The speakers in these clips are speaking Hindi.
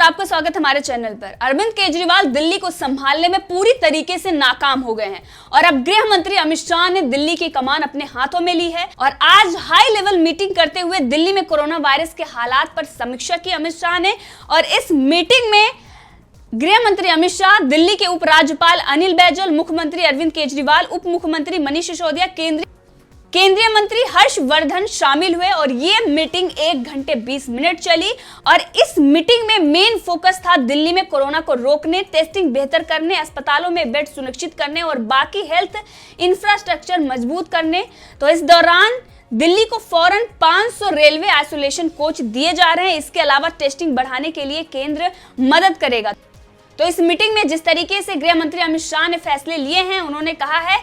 आपका स्वागत है हमारे चैनल पर। अरविंद केजरीवाल दिल्ली को संभालने में पूरी तरीके से नाकाम हो गए हैं और अब गृह मंत्री अमित शाह ने दिल्ली की कमान अपने हाथों में ली है और आज हाई लेवल मीटिंग करते हुए दिल्ली में कोरोना वायरस के हालात पर समीक्षा की अमित शाह ने। और इस मीटिंग में गृह मंत्री अमित शाह, दिल्ली के उपराज्यपाल अनिल बैजल, मुख्यमंत्री अरविंद केजरीवाल, उप मुख्यमंत्री मनीष सिसोदिया, केंद्रीय मंत्री हर्षवर्धन शामिल हुए और ये मीटिंग 1 घंटे 20 मिनट चली। और इस मीटिंग में मेन फोकस था दिल्ली में कोरोना को रोकने, टेस्टिंग बेहतर करने, अस्पतालों में बेड सुनिश्चित करने और बाकी हेल्थ इंफ्रास्ट्रक्चर मजबूत करने। तो इस दौरान दिल्ली को फौरन 500 रेलवे आइसोलेशन कोच दिए जा रहे हैं। इसके अलावा टेस्टिंग बढ़ाने के लिए केंद्र मदद करेगा। तो इस मीटिंग में जिस तरीके से गृह मंत्री अमित शाह ने फैसले लिए हैं, उन्होंने कहा है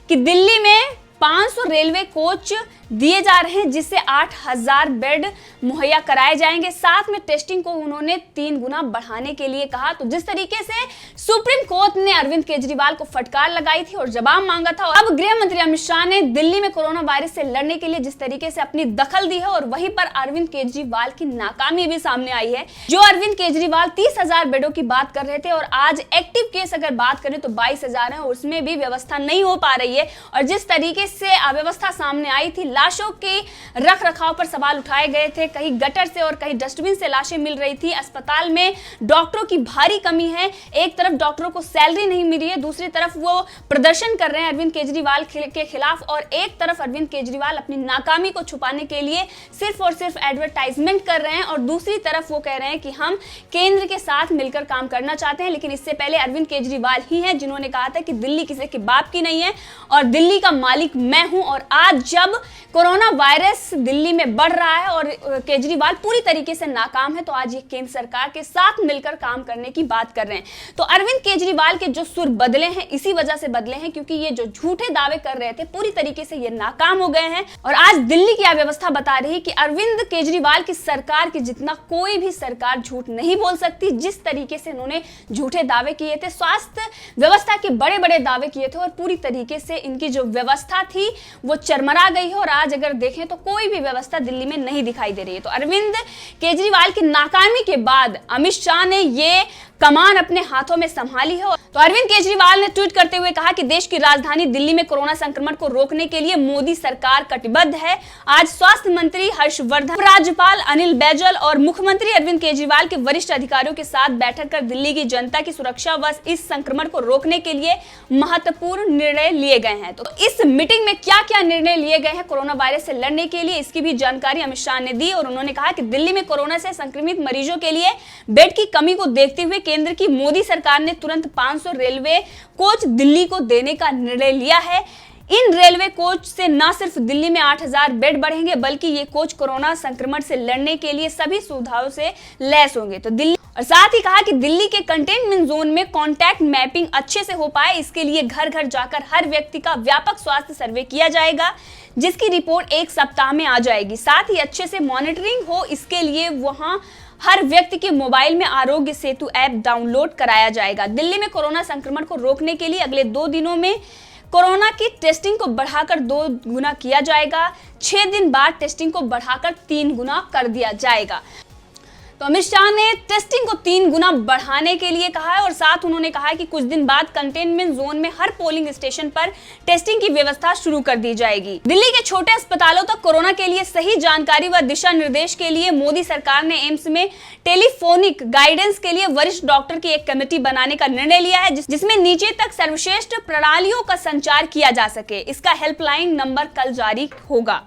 कि दिल्ली में 500 रेलवे कोच दिए जा रहे हैं जिससे 8000 बेड मुहैया कराए जाएंगे। साथ में टेस्टिंग को उन्होंने 3 गुना बढ़ाने के लिए कहा। तो जिस तरीके से सुप्रीम कोर्ट ने अरविंद केजरीवाल को फटकार लगाई थी और जवाब मांगा था, अब गृह मंत्री अमित शाह ने दिल्ली में कोरोना वायरस से लड़ने के लिए जिस तरीके से अपनी दखल दी है और वहीं पर अरविंद केजरीवाल की नाकामी भी सामने आई है। जो अरविंद केजरीवाल 30,000 बेडों की बात कर रहे थे और आज एक्टिव केस अगर बात करें तो 22,000 है, उसमें भी व्यवस्था नहीं हो पा रही है। और जिस तरीके से अव्यवस्था सामने आई थी, लाशों के रख रखाव पर सवाल उठाए गए थे, कहीं गटर से और कहीं डस्टबिन से लाशें मिल रही थी। अस्पताल में डॉक्टरों की भारी कमी है, एक तरफ डॉक्टरों को सैलरी नहीं मिल रही है, दूसरी तरफ वो प्रदर्शन कर रहे हैं अरविंद केजरीवाल के खिलाफ, और एक तरफ अरविंद केजरीवाल अपनी नाकामी को छुपाने के लिए सिर्फ और सिर्फ एडवर्टाइजमेंट कर रहे हैं और दूसरी तरफ वो कह रहे हैं कि हम केंद्र के साथ मिलकर काम करना चाहते हैं। लेकिन इससे पहले अरविंद केजरीवाल ही हैं जिन्होंने कहा था कि दिल्ली किसी के बाप की नहीं है और दिल्ली का मालिक मैं हूं। और आज जब कोरोना वायरस दिल्ली में बढ़ रहा है और केजरीवाल पूरी तरीके से नाकाम है, तो आज ये केंद्र सरकार के साथ मिलकर काम करने की बात कर रहे हैं। तो अरविंद केजरीवाल के जो सुर बदले हैं इसी वजह से बदले हैं क्योंकि ये जो झूठे दावे कर रहे थे पूरी तरीके से ये नाकाम हो गए हैं। और आज दिल्ली की अव्यवस्था बता रही है कि अरविंद केजरीवाल की सरकार की जितना कोई भी सरकार झूठ नहीं बोल सकती। जिस तरीके से उन्होंने झूठे दावे किए थे, स्वास्थ्य व्यवस्था के बड़े बड़े दावे किए थे और पूरी तरीके से इनकी जो व्यवस्था थी वो चरमरा गई है और आज अगर देखें तो कोई भी व्यवस्था दिल्ली में नहीं दिखाई दे रही है। तो अरविंद केजरीवाल की नाकामी के बाद अमित शाह ने ये कमान अपने हाथों में संभाली है। तो अरविंद केजरीवाल ने ट्वीट करते हुए कहा कि देश की राजधानी दिल्ली में कोरोना संक्रमण को रोकने के लिए मोदी सरकार कटिबद्ध है। आज स्वास्थ्य मंत्री हर्षवर्धन, राज्यपाल अनिल बैजल और मुख्यमंत्री अरविंद केजरीवाल के वरिष्ठ अधिकारियों के साथ बैठक कर दिल्ली की जनता की सुरक्षा व इस संक्रमण को रोकने के लिए महत्वपूर्ण निर्णय लिए गए हैं। तो इस मीटिंग में क्या क्या निर्णय लिए गए हैं कोरोना वायरस से लड़ने के लिए, इसकी भी जानकारी अमित शाह ने दी। और उन्होंने कहा कि दिल्ली में कोरोना से संक्रमित मरीजों के लिए बेड की कमी को देखते हुए केंद्र की मोदी सरकार ने तुरंत 500 रेलवे कोच दिल्ली को देने का निर्णय लिया है। इन रेलवे कोच से न सिर्फ दिल्ली में 8000 बेड बढ़ेंगे बल्कि ये कोच कोरोना संक्रमण से लड़ने के लिए सभी सुविधाओं से लैस होंगे। तो दिल्ली और साथ ही कहा कि दिल्ली के कंटेनमेंट जोन में कॉन्टैक्ट मैपिंग अच्छे से हो पाए, इसके लिए घर घर जाकर हर व्यक्ति का व्यापक स्वास्थ्य सर्वे किया जाएगा जिसकी रिपोर्ट 1 सप्ताह में आ जाएगी। साथ ही अच्छे से मॉनिटरिंग हो, इसके लिए वहां हर व्यक्ति के मोबाइल में आरोग्य सेतु ऐप डाउनलोड कराया जाएगा। दिल्ली में कोरोना संक्रमण को रोकने के लिए अगले 2 दिनों में कोरोना की टेस्टिंग को बढ़ाकर 2 गुना किया जाएगा। 6 दिन बाद टेस्टिंग को बढ़ाकर 3 गुना कर दिया जाएगा। तो अमित शाह ने टेस्टिंग को 3 गुना बढ़ाने के लिए कहा है और साथ उन्होंने कहा है कि कुछ दिन बाद कंटेनमेंट जोन में हर पोलिंग स्टेशन पर टेस्टिंग की व्यवस्था शुरू कर दी जाएगी। दिल्ली के छोटे अस्पतालों तक कोरोना के लिए सही जानकारी व दिशा निर्देश के लिए मोदी सरकार ने एम्स में टेलीफोनिक गाइडेंस के लिए वरिष्ठ डॉक्टर की एक कमेटी बनाने का निर्णय लिया है जिसमें नीचे तक सर्वश्रेष्ठ प्रणालियों का संचार किया जा सके। इसका हेल्पलाइन नंबर कल जारी होगा।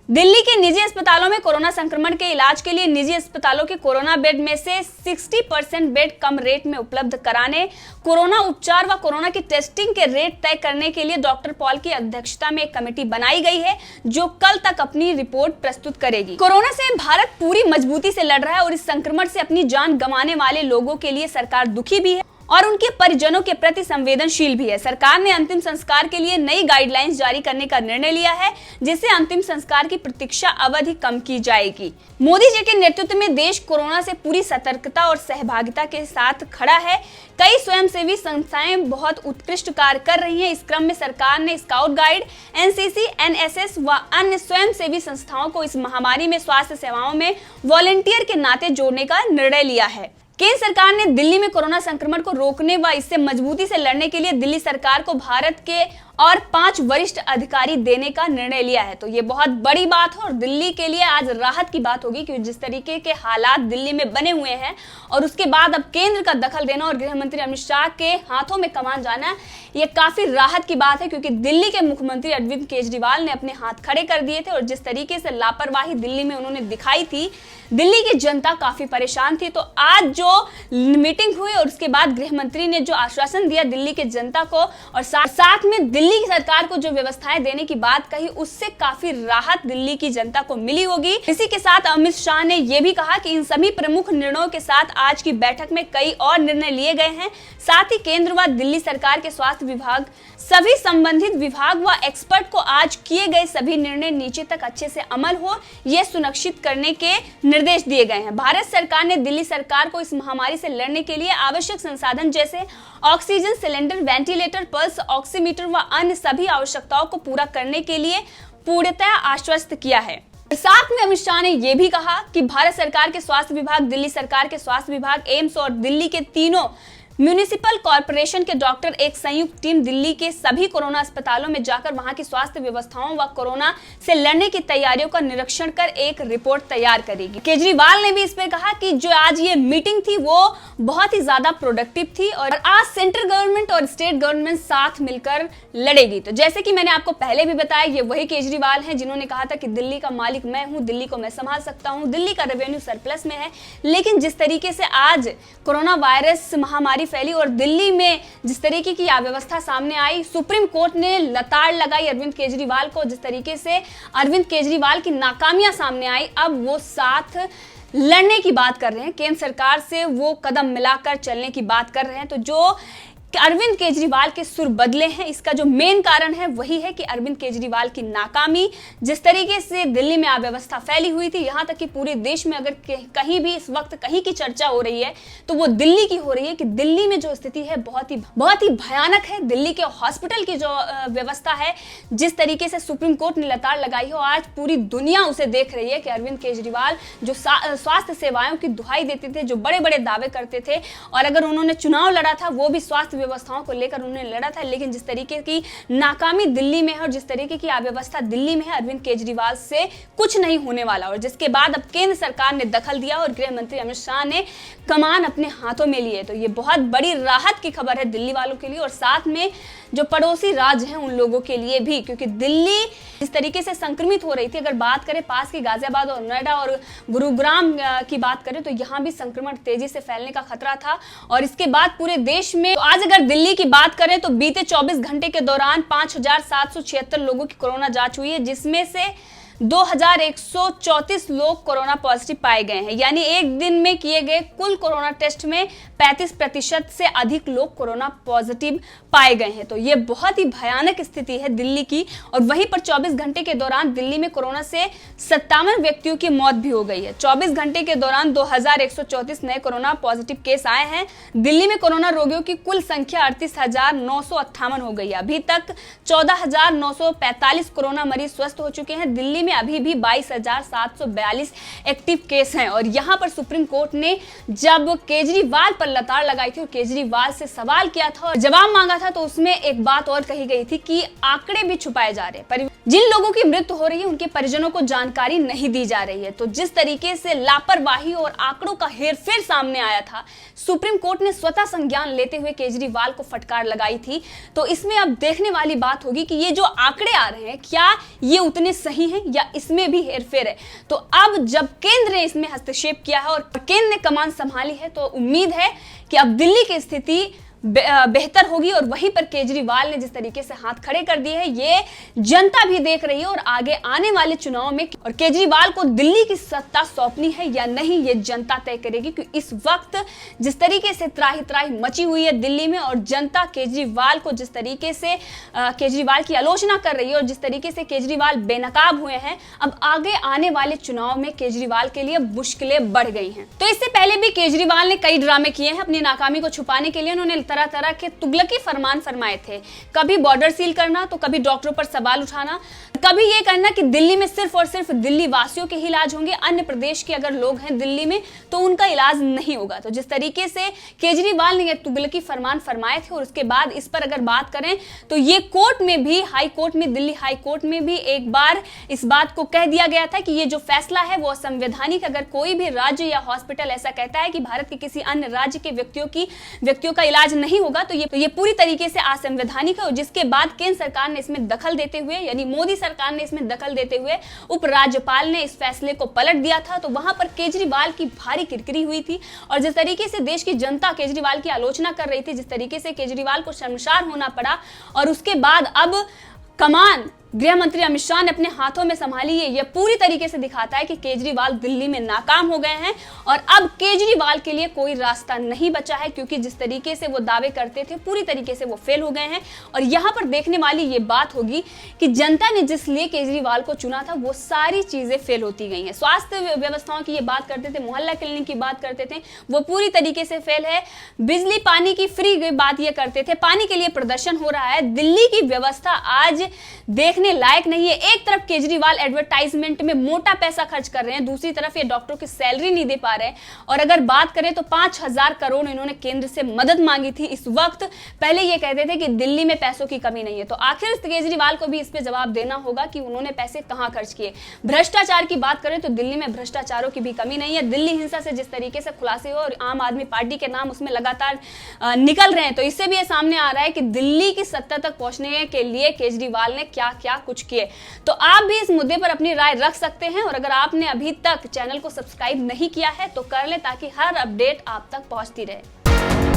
दिल्ली के निजी अस्पतालों में कोरोना संक्रमण के इलाज के लिए निजी अस्पतालों के कोरोना बेड में से 60% बेड कम रेट में उपलब्ध कराने, कोरोना उपचार व कोरोना की टेस्टिंग के रेट तय करने के लिए डॉक्टर पॉल की अध्यक्षता में एक कमेटी बनाई गई है जो कल तक अपनी रिपोर्ट प्रस्तुत करेगी। कोरोना से भारत पूरी मजबूती से लड़ रहा है और इस संक्रमण से अपनी जान गंवाने वाले लोगों के लिए सरकार दुखी भी है और उनके परिजनों के प्रति संवेदनशील भी है। सरकार ने अंतिम संस्कार के लिए नई गाइडलाइंस जारी करने का निर्णय लिया है, जिससे अंतिम संस्कार की प्रतीक्षा अवधि कम की जाएगी। मोदी जी के नेतृत्व में देश कोरोना से पूरी सतर्कता और सहभागिता के साथ खड़ा है। कई स्वयंसेवी संस्थाएं बहुत उत्कृष्ट कार्य कर रही हैं। इस क्रम में सरकार ने स्काउट गाइड, एनसीसी, एनएसएस व अन्य स्वयंसेवी संस्थाओं को इस महामारी में स्वास्थ्य सेवाओं में वॉलंटियर के नाते जोड़ने का निर्णय लिया है। केंद्र सरकार ने दिल्ली में कोरोना संक्रमण को रोकने व इससे मजबूती से लड़ने के लिए दिल्ली सरकार को भारत के और 5 वरिष्ठ अधिकारी देने का निर्णय लिया है। तो ये बहुत बड़ी बात है और दिल्ली के लिए आज राहत की बात होगी, क्योंकि जिस तरीके के हालात दिल्ली में बने हुए हैं और उसके बाद अब केंद्र का दखल देना और गृह मंत्री अमित शाह के हाथों में कमान जाना, ये काफी राहत की बात है। क्योंकि दिल्ली के मुख्यमंत्री अरविंद केजरीवाल ने अपने हाथ खड़े कर दिए थे और जिस तरीके से लापरवाही दिल्ली में उन्होंने दिखाई थी, दिल्ली की जनता काफी परेशान थी। तो आज जो मीटिंग हुई और उसके बाद गृह मंत्री ने जो आश्वासन दिया दिल्ली के जनता को और साथ में दिल्ली की सरकार को जो व्यवस्थाएं देने की बात कही, उससे काफी राहत दिल्ली की जनता को मिली होगी। इसी के साथ अमित शाह ने यह भी कहा कि इन सभी प्रमुख निर्णयों के साथ आज की बैठक में कई और निर्णय लिए गए हैं। साथ ही केंद्र व दिल्ली सरकार के स्वास्थ्य विभाग, सभी संबंधित विभाग व एक्सपर्ट को आज किए गए सभी निर्णय नीचे तक अच्छे से अमल हो, यह सुनिश्चित करने के निर्देश दिए गए हैं। भारत सरकार ने दिल्ली सरकार को इस महामारी से लड़ने के लिए आवश्यक संसाधन जैसे oxygen cylinder, ventilator, pulse oximeter व अन्य सभी आवश्यकताओं को पूरा करने के लिए पूर्णतः आश्वस्त किया है। साथ में अमित शाह ने यह भी कहा कि भारत सरकार के स्वास्थ्य विभाग, दिल्ली सरकार के स्वास्थ्य विभाग, एम्स और दिल्ली के तीनों म्यूनिसिपल कॉर्पोरेशन के डॉक्टर एक संयुक्त टीम दिल्ली के सभी कोरोना अस्पतालों में जाकर वहां की स्वास्थ्य व्यवस्थाओं व कोरोना से लड़ने की तैयारियों का निरीक्षण कर एक रिपोर्ट तैयार करेगी। केजरीवाल ने भी इस पर कहा कि जो आज ये मीटिंग थी वो बहुत ही ज्यादा प्रोडक्टिव थी और आज सेंट्रल गवर्नमेंट और स्टेट गवर्नमेंट साथ मिलकर लड़ेगी। तो जैसे कि मैंने आपको पहले भी बताया, ये वही केजरीवाल हैं जिन्होंने कहा था कि दिल्ली का मालिक मैं हूं, दिल्ली को मैं संभाल सकता हूं, दिल्ली का रेवेन्यू सरप्लस में है। लेकिन जिस तरीके से आज कोरोना वायरस महामारी फैली और दिल्ली में जिस तरीके की अव्यवस्था सामने आई, सुप्रीम कोर्ट ने लताड़ लगाई अरविंद केजरीवाल को। जिस तरीके से अरविंद केजरीवाल की नाकामियां सामने आई, अब वो साथ लड़ने की बात कर रहे हैं, केंद्र सरकार से वो कदम मिलाकर चलने की बात कर रहे हैं। तो जो अरविंद केजरीवाल के सुर बदले हैं, इसका जो मेन कारण है वही है कि अरविंद केजरीवाल की नाकामी, जिस तरीके से दिल्ली में अव्यवस्था फैली हुई थी, यहाँ तक कि पूरे देश में अगर कहीं भी इस वक्त कहीं की चर्चा हो रही है तो वो दिल्ली की हो रही है कि दिल्ली में जो स्थिति है बहुत ही भयानक है। दिल्ली के हॉस्पिटल की जो व्यवस्था है, जिस तरीके से सुप्रीम कोर्ट ने लताड़ लगाई हो, आज पूरी दुनिया उसे देख रही है कि अरविंद केजरीवाल जो स्वास्थ्य सेवाओं की दुहाई देते थे, जो बड़े बड़े दावे करते थे, और अगर उन्होंने चुनाव लड़ा था वो भी स्वास्थ्य व्यवस्थाओं को लेकर उन्होंने लड़ा था, लेकिन जिस तरीके की नाकामी दिल्ली में है और जिस तरीके की अव्यवस्था दिल्ली में है, अरविंद केजरीवाल से कुछ नहीं होने वाला। और जिसके बाद अब केंद्र सरकार ने दखल दिया और गृह मंत्री अमित शाह ने कमान अपने हाथों में लिए। तो ये बहुत बड़ी राहत की खबर है दिल्ली वालों के लिए और साथ में जो पड़ोसी राज्य हैं उन लोगों के लिए भी, क्योंकि दिल्ली जिस तरीके से संक्रमित हो रही थी, अगर बात करें पास के गाजियाबाद और नोएडा और गुरुग्राम की बात करें तो यहाँ भी संक्रमण तेजी से फैलने का खतरा था। और इसके बाद पूरे देश में तो आज अगर दिल्ली की बात करें तो बीते 24 घंटे के दौरान 5,776 लोगों की कोरोना जांच हुई है, जिसमें से 2,134 लोग कोरोना पॉजिटिव पाए गए हैं। यानी एक दिन में किए गए कुल कोरोना टेस्ट में 35% से अधिक लोग कोरोना पॉजिटिव पाए गए हैं। तो ये बहुत ही भयानक स्थिति है दिल्ली की। और वहीं पर 24 घंटे के दौरान दिल्ली में कोरोना से 57 व्यक्तियों की मौत भी हो गई है। 24 घंटे के दौरान 2,134 नए कोरोना पॉजिटिव केस आए हैं। दिल्ली में कोरोना रोगियों की कुल संख्या 38,958 हो गई है। अभी तक 14,945 कोरोना मरीज स्वस्थ हो चुके हैं। दिल्ली में अभी भी 22,742 एक्टिव केस हैं। और यहां पर सुप्रीम कोर्ट ने जब केजरीवाल पर लताड़ लगाई थी और केजरीवाल से सवाल किया था और जवाब मांगा था, तो उसमें एक बात और कही गई थी कि आंकड़े भी छुपाए जा रहे हैं, जिन लोगों की मृत्यु हो रही है उनके परिजनों को जानकारी नहीं दी जा रही है। तो जिस तरीके से लापरवाही और आंकड़ों का हेरफेर सामने आया था, सुप्रीम कोर्ट ने स्वतः संज्ञान लेते हुए केजरीवाल को फटकार लगाई थी। तो इसमें अब देखने वाली बात होगी कि ये जो आंकड़े आ रहे हैं, क्या ये उतने सही हैं या इसमें भी हेरफेर है। तो अब जब केंद्र ने इसमें हस्तक्षेप किया है और केंद्र ने कमान संभाली है, तो उम्मीद है कि अब दिल्ली की स्थिति बेहतर होगी। और वहीं पर केजरीवाल ने जिस तरीके से हाथ खड़े कर दिए हैं, ये जनता भी देख रही है और आगे आने वाले चुनाव में और केजरीवाल को दिल्ली की सत्ता सौंपनी है या नहीं, ये जनता तय करेगी। क्योंकि इस वक्त जिस तरीके से त्राही त्राही मची हुई है दिल्ली में और जनता केजरीवाल को जिस तरीके से केजरीवाल की आलोचना कर रही है और जिस तरीके से केजरीवाल बेनकाब हुए हैं, अब आगे आने वाले चुनाव में केजरीवाल के लिए मुश्किलें बढ़ गई हैं। तो इससे पहले भी केजरीवाल ने कई ड्रामे किए हैं अपनी नाकामी को छुपाने के लिए। उन्होंने तरह तरह के तुगलकी फरमान फरमाए थे, कभी बॉर्डर सील करना तो कभी डॉक्टरों पर सवाल उठाना, कभी ये करना कि दिल्ली में सिर्फ और सिर्फ दिल्ली वासियों के ही इलाज होंगे, अन्य प्रदेश के अगर लोग हैं दिल्ली में तो उनका इलाज नहीं होगा। तो जिस तरीके से केजरीवाल ने ये तुगलकी फरमान फरमाए थे और उसके बाद इस पर अगर बात करें तो ये कोर्ट में भी, हाई कोर्ट में, दिल्ली हाई कोर्ट में भी एक बार इस बात को कह दिया गया था कि ये जो फैसला है वो असंवैधानिक। अगर कोई भी राज्य या हॉस्पिटल ऐसा कहता है कि भारत के किसी अन्य राज्य के व्यक्तियों का इलाज नहीं होगा तो ये पूरी तरीके से असंवैधानिक है। जिसके बाद केंद्र सरकार ने इसमें दखल देते हुए, यानी मोदी सरकार ने इसमें दखल देते हुए उपराज्यपाल ने इस फैसले को पलट दिया था। तो वहां पर केजरीवाल की भारी किरकिरी हुई थी और जिस तरीके से देश की जनता केजरीवाल की आलोचना कर रही थी, जिस तरीके से केजरीवाल को शर्मसार होना पड़ा और उसके बाद अब कमान गृह मंत्री अमित शाह ने अपने हाथों में संभाली है, यह पूरी तरीके से दिखाता है कि केजरीवाल दिल्ली में नाकाम हो गए हैं और अब केजरीवाल के लिए कोई रास्ता नहीं बचा है। क्योंकि जिस तरीके से वो दावे करते थे पूरी तरीके से वो फेल हो गए हैं। और यहां पर देखने वाली ये बात होगी कि जनता ने जिस लिए केजरीवाल को चुना था वो सारी चीजें फेल होती गई हैं। स्वास्थ्य व्यवस्थाओं की ये बात करते थे, मोहल्ला क्लिनिक की बात करते थे, वो पूरी तरीके से फेल है। बिजली पानी की फ्री की बात ये करते थे, पानी के लिए प्रदर्शन हो रहा है। दिल्ली की व्यवस्था आज देखने लायक नहीं है। एक तरफ केजरीवाल एडवर्टाइजमेंट में मोटा पैसा खर्च कर रहे हैं, दूसरी तरफ ये डॉक्टरों की सैलरी नहीं दे पा रहे हैं। और अगर बात करें तो 5,000 करोड़ इन्होंने केंद्र से मदद मांगी थी इस वक्त। पहले ये कहते थे कि दिल्ली में पैसों की कमी नहीं है, तो आखिर केजरीवाल को भी इस पे जवाब देना होगा कि उन्होंने पैसे कहां खर्च किए। भ्रष्टाचार की बात करें तो दिल्ली में भ्रष्टाचारों की भी कमी नहीं है। दिल्ली हिंसा से जिस तरीके से खुलासे हो और आम आदमी पार्टी के नाम उसमें लगातार निकल रहे हैं, तो इससे भी ये सामने आ रहा है कि दिल्ली की सत्ता तक पहुंचने के लिए केजरीवाल ने क्या क्या कुछ किए। तो आप भी इस मुद्दे पर अपनी राय रख सकते हैं और अगर आपने अभी तक चैनल को सब्सक्राइब नहीं किया है तो कर लें ताकि हर अपडेट आप तक पहुंचती रहे।